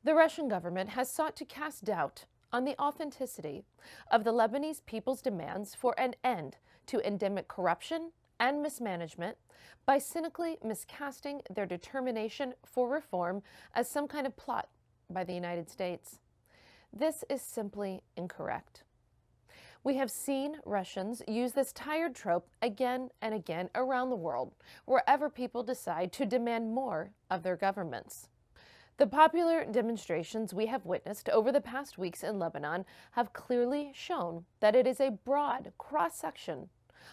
The Russian government has sought to cast doubt on the authenticity of the Lebanese people's demands for an end to endemic corruption and mismanagement by cynically miscasting their determination for reform as some kind of plot by the United States. This is simply incorrect. We have seen Russians use this tired trope again and again around the world, wherever people decide to demand more of their governments. The popular demonstrations we have witnessed over the past weeks in Lebanon have clearly shown that it is a broad cross-section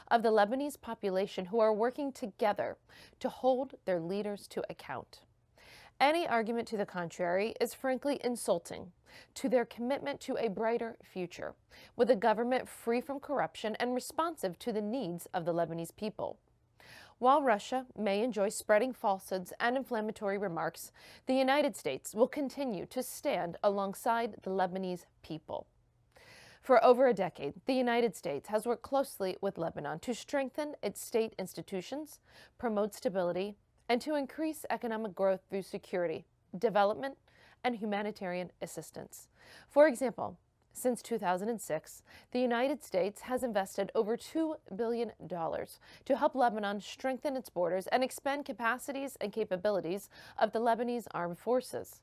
of the Lebanese population who are working together to hold their leaders to account. Any argument to the contrary is frankly insulting to their commitment to a brighter future, with a government free from corruption and responsive to the needs of the Lebanese people. While Russia may enjoy spreading falsehoods and inflammatory remarks, the United States will continue to stand alongside the Lebanese people. For over a decade, the United States has worked closely with Lebanon to strengthen its state institutions, promote stability, and to increase economic growth through security, development, and humanitarian assistance. For example, since 2006, the United States has invested over $2 billion to help Lebanon strengthen its borders and expand capacities and capabilities of the Lebanese armed forces.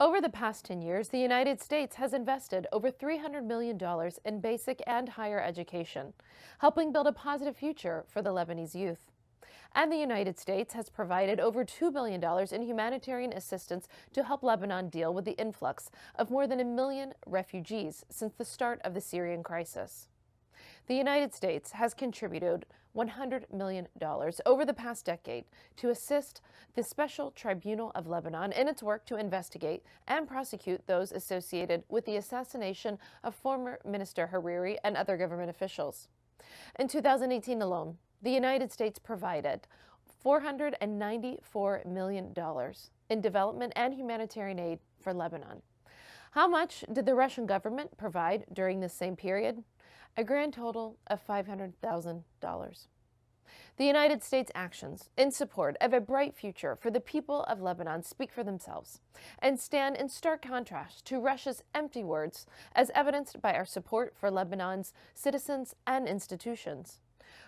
Over the past 10 years, the United States has invested over $300 million in basic and higher education, helping build a positive future for the Lebanese youth. And the United States has provided over $2 billion in humanitarian assistance to help Lebanon deal with the influx of more than 1 million refugees since the start of the Syrian crisis. The United States has contributed $100 million over the past decade to assist the Special Tribunal of Lebanon in its work to investigate and prosecute those associated with the assassination of former Minister Hariri and other government officials. In 2018 alone, the United States provided $494 million in development and humanitarian aid for Lebanon. How much did the Russian government provide during this same period? A grand total of $500,000. The United States' actions in support of a bright future for the people of Lebanon speak for themselves and stand in stark contrast to Russia's empty words, as evidenced by our support for Lebanon's citizens and institutions.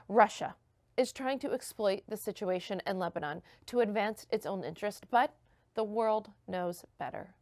Russia is trying to exploit the situation in Lebanon to advance its own interest, but the world knows better.